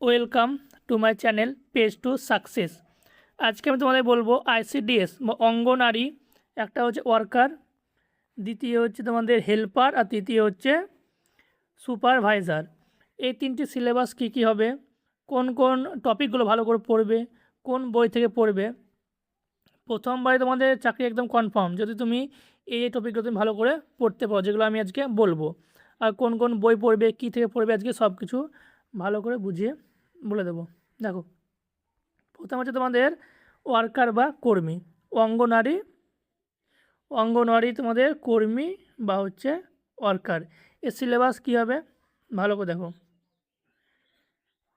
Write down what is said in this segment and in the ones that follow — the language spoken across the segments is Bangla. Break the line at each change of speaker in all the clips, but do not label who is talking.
Welcome to my channel page to success. আজকে আমি তোমাদের বলবো আইসিডিএস বা অঙ্গনারী, একটা হচ্ছে ওয়ার্কার, দ্বিতীয় হচ্ছে তোমাদের হেল্পার, আর তৃতীয় হচ্ছে সুপারভাইজার। এই তিনটি সিলেবাস কী কী হবে, কোন কোন টপিকগুলো ভালো করে পড়বে, কোন বই থেকে পড়বে। প্রথমবারে তোমাদের চাকরি একদম কনফার্ম যদি তুমি এই টপিকগুলো তুমি ভালো করে পড়তে পারো, যেগুলো আমি আজকে বলবো। আর কোন কোন বই পড়বে, কী থেকে পড়বে, আজকে সব কিছু ভালো করে বুঝিয়ে বলে দেবো। দেখো, প্রথম হচ্ছে তোমাদের ওয়ার্কার বা কর্মী, অঙ্গনারী। অঙ্গনওয়াড়ি তোমাদের কর্মী বা হচ্ছে ওয়ার্কার। এর সিলেবাস কী হবে ভালো করে দেখো।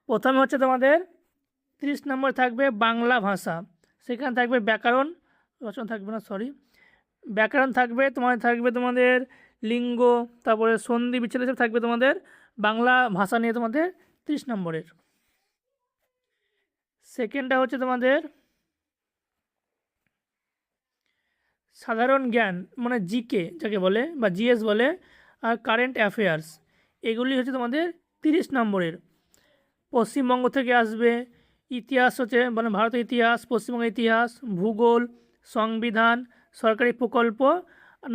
প্রথমে হচ্ছে তোমাদের 30 নম্বর থাকবে বাংলা ভাষা, সেখানে থাকবে ব্যাকরণ, রচনা থাকবে না, সরি, ব্যাকরণ থাকবে, তোমাদের লিঙ্গ, তারপরে সন্ধি বিচ্ছেদ সব থাকবে তোমাদের বাংলা ভাষা নিয়ে তোমাদের 30 নম্বরের। সেকেন্ডটা হচ্ছে তোমাদের সাধারণ জ্ঞান, মানে জিকে যাকে বলে বা জিএস বলে, আর কারেন্ট অ্যাফেয়ার্স, এগুলি হচ্ছে তোমাদের 30 নম্বরের। পশ্চিমবঙ্গ থেকে আসবে, ইতিহাস হচ্ছে মানে ভারতের ইতিহাস, পশ্চিমবঙ্গের ইতিহাস, ভূগোল, সংবিধান, সরকারি প্রকল্প,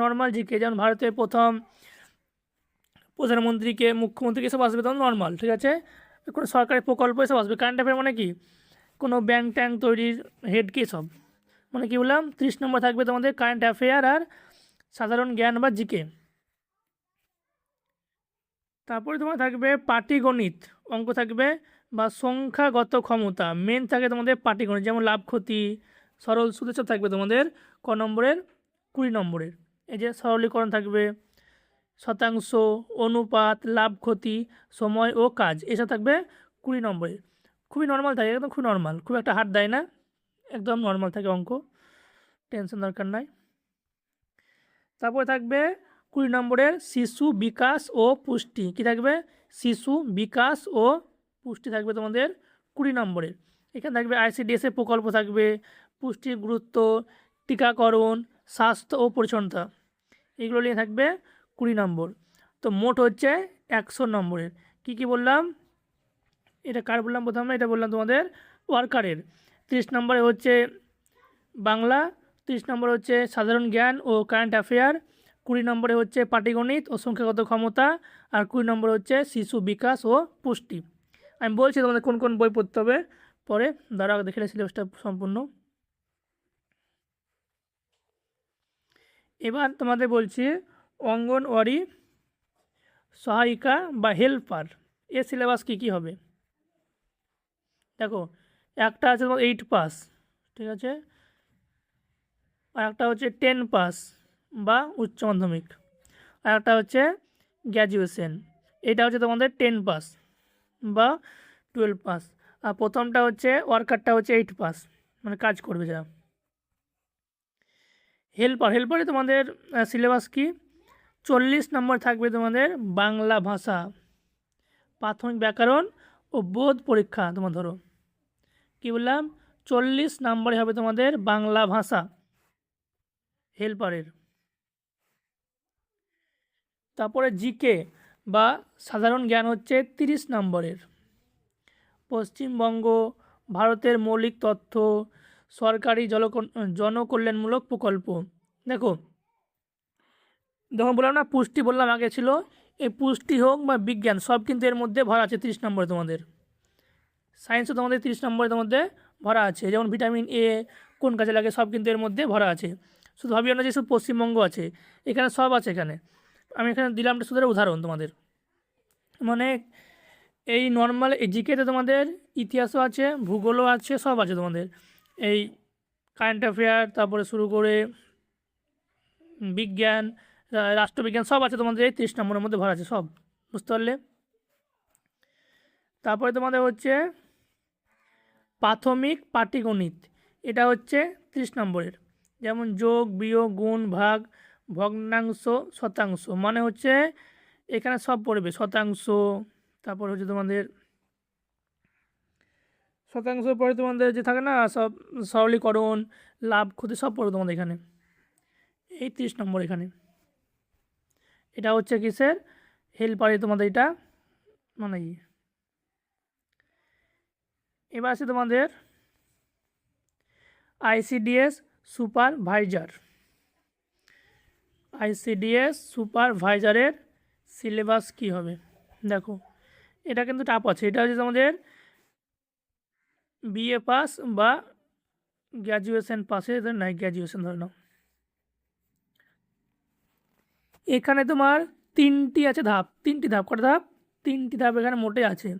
নর্মাল জিকে, যেমন ভারতের প্রথম প্রধানমন্ত্রীকে, মুখ্যমন্ত্রীকে সব আসবে তখন নর্মাল, ঠিক আছে। কোনো সরকারি প্রকল্প এসব আসবে। কারেন্ট অ্যাফেয়ার মানে কি, কোনো ব্যাংক ট্যাঙ্ক তৈরির হেডকে সব, মানে কি বললাম 30 নম্বর থাকবে তোমাদের কারেন্ট অ্যাফেয়ার আর সাধারণ জ্ঞান বা জিকে। তারপরে তোমার থাকবে পাটিগণিত, অঙ্ক থাকবে, বা সংখ্যাগত ক্ষমতা, মেন থাকে তোমাদের পাটিগণিত, যেমন লাভ ক্ষতি, সরল সুদ, সব থাকবে তোমাদের ক নম্বরের, 20 নম্বরের। এই যে সরলীকরণ থাকবে, শতাংশ, অনুপাত, লাভ ক্ষতি, সময় ও কাজ, এসব থাকবে 20 নম্বরের। খুবই নর্মাল থাকে, একদম খুব নর্মাল, খুব একটা হার্ড দেয় না, একদম নর্মাল থাকে অঙ্ক, টেনশন দরকার নাই। তারপরে থাকবে 20 নম্বরের শিশু বিকাশ ও পুষ্টি, কী থাকবে, শিশু বিকাশ ও পুষ্টি থাকবে তোমাদের 20 নম্বরের। এখানে থাকবে আইসিডিএস এর প্রকল্প থাকবে, পুষ্টির গুরুত্ব, টিকাকরণ, স্বাস্থ্য ও পরিচ্ছন্নতা, এগুলো নিয়ে থাকবে 20 নম্বর। তো মোট হচ্ছে 100 নম্বরের। কি কি বললাম, এটা কার বললাম প্রথমে, এটা বললাম তোমাদের ওয়ার্কারের। 30 নম্বরে হচ্ছে বাংলা, 30 নম্বরে হচ্ছে সাধারণ জ্ঞান ও কারেন্ট অ্যাফেয়ার, 20 নম্বরে হচ্ছে পাটিগণিত ও সংখ্যাগত ক্ষমতা, আর 20 নম্বরে হচ্ছে শিশু বিকাশ ও পুষ্টি। আমি বলছি তোমাদের কোন কোন বই পড়তে হবে পরে, দাঁড়াও দেখে সিলেবাসটা সম্পূর্ণ। এবার তোমাদের বলছি অঙ্গনওয়াড়ি সহায়িকা বা হেল্পার, এর সিলেবাস কী কী হবে দেখো। একটা আছে তোমার 8 পাস, ঠিক আছে, আর একটা হচ্ছে 10 পাস বা উচ্চ মাধ্যমিক, আর একটা হচ্ছে গ্র্যাজুয়েশন। এটা হচ্ছে তোমাদের 10 পাস বা 12 পাস, আর প্রথমটা হচ্ছে ওয়ার্কারটা হচ্ছে 8 পাস, মানে কাজ করবে যারা। হেল্পারে তোমাদের সিলেবাস কি, 40 নম্বর থাকবে তোমাদের বাংলা ভাষা, প্রাথমিক ব্যাকরণ ও বোধ পরীক্ষা, তোমার ধরো কি বললাম 40 নম্বরে হবে তোমাদের বাংলা ভাষা হেল্পারের। তারপরে জিকে বা সাধারণ জ্ঞান হচ্ছে 30 নম্বরের। পশ্চিমবঙ্গ, ভারতের মৌলিক তথ্য, সরকারি জনকল্যাণমূলক প্রকল্প। দেখো, যখন বললাম না পুষ্টি বললাম আগে ছিল, এই পুষ্টি হোক বা বিজ্ঞান সব কিন্তু এর মধ্যে ভরা আছে 30 নম্বরে তোমাদের। সায়েন্সও তোমাদের 30 নম্বরের মধ্যে ভরা আছে, যেমন ভিটামিন এ কোন কাজে লাগে সব কিন্তু এর মধ্যে ভরা আছে। শুধু ভাবিও না যে শুধু পশ্চিমবঙ্গ আছে, এখানে সব আছে। এখানে আমি এখানে দিলাম শুধু একটা উদাহরণ তোমাদের, মানে এই নর্মাল এই জিকেতে তোমাদের ইতিহাসও আছে, ভূগোলও আছে, সব আছে তোমাদের, এই কারেন্ট অ্যাফেয়ার তারপরে শুরু করে বিজ্ঞান, রাষ্ট্রবিজ্ঞান সব আছে তোমাদের এই 30 নম্বরের মধ্যে ভরা আছে সব, বুঝতে পারলে। তারপরে তোমাদের হচ্ছে প্রাথমিক পাটিগণিত, এটা হচ্ছে 30 নম্বরের, যেমন যোগ, বিয়োগ, গুণ, ভাগ, ভগ্নাংশ, শতাংশ, মানে হচ্ছে এখানে সব পড়বে, শতাংশ, তারপর হচ্ছে তোমাদের শতাংশ পরে তোমাদের যে থাকে না সব সরলীকরণ, লাভ ক্ষতি সব পড়বে তোমাদের এখানে, এই 30 নম্বর এখানে। এটা হচ্ছে কিসের, হেল্পারে তোমাদের এটা মানে এবার আছে তোমাদের আইসিডিএস সুপারভাইজার। আইসিডিএস সুপারভাইজারের সিলেবাস কী হবে? দেখো এটা কিন্তু টাফ আছে। এটা হচ্ছে তোমাদের বিএ পাস বা গ্র্যাজুয়েশন পাসে, নাই গ্র্যাজুয়েশন ধরে নাও। এখানে তোমার তিনটি আছে ধাপ, তিনটি ধাপ। কটা ধাপ? তিনটি ধাপ এখানে মোটে আছে।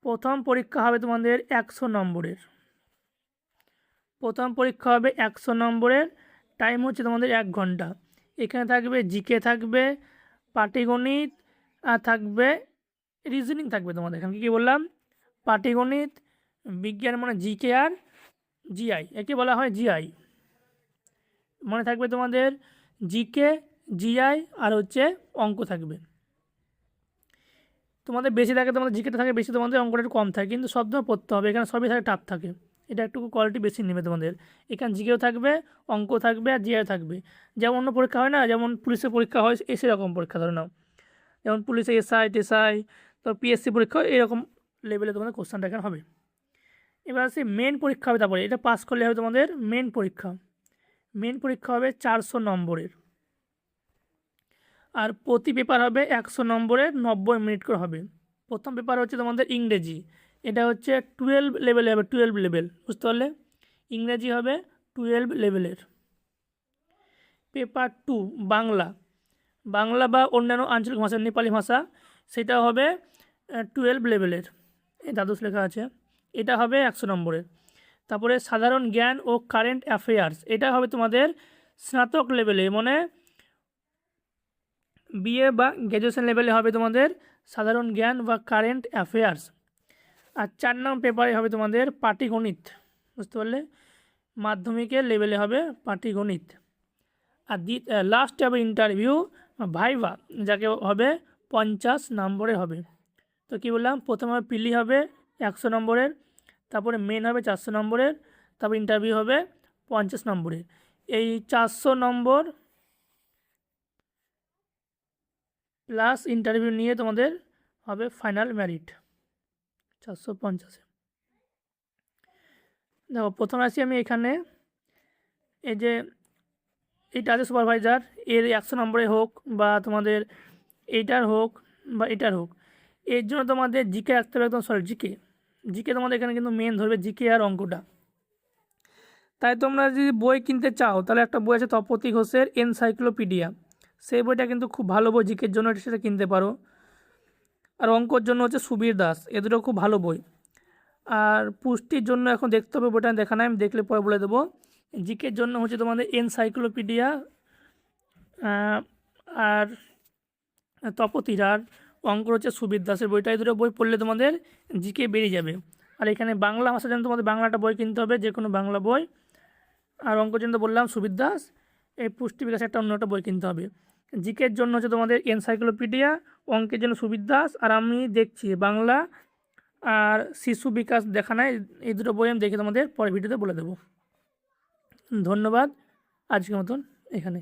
প্রথম পরীক্ষা হবে তোমাদের 100 নম্বরের। প্রথম পরীক্ষা হবে 100 নম্বরের, টাইম হচ্ছে তোমাদের 1 ঘন্টা। এখানে থাকবে জিকে, থাকবে পাটিগণিত, আর থাকবে রিজনিং থাকবে তোমাদের। এখানে কী বললাম? পাটিগণিত, বিজ্ঞান মানে জিকে আর জিআই, একে বলা হয় জিআই। মনে থাকবে তোমাদের জিকে, জিআই আর হচ্ছে অঙ্ক থাকবে। তোমাদের বেশি থাকে, তোমাদের জিকেটা থাকে বেশি, তোমাদের অঙ্কটা একটু কম থাকে, কিন্তু সব সময় পড়তে হবে। এখানে সবই থাকে, টাফ থাকে। এটা একটু কোয়ালিটি বেশি নেবে তোমাদের। এখানে জিকেও থাকবে, অঙ্ক থাকবে আর জিআই থাকবে। যেমন অন্য পরীক্ষা হয় না, যেমন পুলিশের পরীক্ষা হয় সেরকম পরীক্ষা ধরে নাও। যেমন পুলিশে এসআই টেসআই, তো পিএসসি পরীক্ষা, এরকম লেভেলে তোমাদের কোশ্চেনটা এখানে হবে। এবার আসে মেন পরীক্ষা হবে। তারপরে এটা পাস করলে হবে তোমাদের মেন পরীক্ষা। মেন পরীক্ষা হবে 400 নম্বরের, আর প্রতি পেপার হবে 100 নম্বরের, 90 মিনিট করে হবে। প্রথম পেপার হচ্ছে তোমাদের ইংরেজি, এটা হচ্ছে 12 লেভেলে হবে, 12 লেভেল, বুঝতে পারলে? ইংরেজি হবে 12 লেভেলের। পেপার 2 বাংলা, বাংলা বা অন্যান্য আঞ্চলিক ভাষা, নেপালি ভাষা, সেটা হবে 12 লেভেলের। এই দ্বাদশ লেখা আছে, এটা হবে 100 নম্বরের। তারপরে সাধারণ জ্ঞান ও কারেন্ট অ্যাফেয়ার্স, এটা হবে তোমাদের স্নাতক লেভেলে, মানে বিএ বা গ্র্যাজুয়েশন লেভেলে হবে তোমাদের সাধারণ জ্ঞান বা কারেন্ট অ্যাফেয়ার্স। আর 4 নম্বর পেপারে হবে তোমাদের পাটিগণিত, বুঝতে পারলে? মাধ্যমিকের লেভেলে হবে পাটিগণিত। আর লাস্টে হবে ইন্টারভিউ ভাইভা, যাকে হবে 50 নম্বরের হবে। তো কী বললাম? প্রথমে হবে প্রিলি হবে 100 নম্বরের, তারপরে মেন হবে 400 নম্বরের, তারপর ইন্টারভিউ হবে 50 নম্বরের। এই 400 নম্বর প্লাস ইন্টারভিউ নিয়ে তোমাদের হবে ফাইনাল মেরিট 450-এ। দেখো প্রথমে আসি আমি এখানে, এই যে এইটা আছে সুপারভাইজার, এর 100 নম্বরে হোক বা তোমাদের এইটার হোক বা এটার হোক, এর জন্য তোমাদের জিকে রাখতে হবে একদম। সরি, জিকে তোমাদের এখানে কিন্তু মেন ধরবে জিকে আর অঙ্কটা। তাই তোমরা যদি বই কিনতে চাও, তাহলে একটা বই আছে তপতী ঘোষের এনসাইক্লোপিডিয়া, সেই বইটা কিন্তু খুব ভালো বই, জিকের জন্য সেটা কিনতে পারো। আর অঙ্কর জন্য হচ্ছে সুবীর দাস, এ দুটো খুব ভালো বই। আর পুষ্টির জন্য এখন দেখতে হবে, বইটা দেখা নাই, আমি দেখলে পরে বলে দেবো। জিকের জন্য হচ্ছে তোমাদের এনসাইক্লোপিডিয়া আর তপতির, আর অঙ্কর হচ্ছে সুবীর দাসের বইটা। এই দুটো বই পড়লে তোমাদের জিকে বেরিয়ে যাবে। আর এখানে বাংলা ভাষার জন্য তোমাদের বাংলাটা বই কিনতে হবে, যে কোনো বাংলা বই। আর অঙ্কর জন্য বললাম সুবীর দাস, এই পুষ্টি বিকাশ একটা অন্য একটা বই কিনতে হবে। জিকের জন্য হচ্ছে তোমাদের এনসাইক্লোপিডিয়া, অঙ্কের জন্য সুবীর দাস, আর আমি দেখছি বাংলা আর শিশু বিকাশ দেখা নাই, এই দুটো বই আমি দেখে তোমাদের পরের ভিডিওতে বলে দেবো। ধন্যবাদ, আজকের মতন এখানে।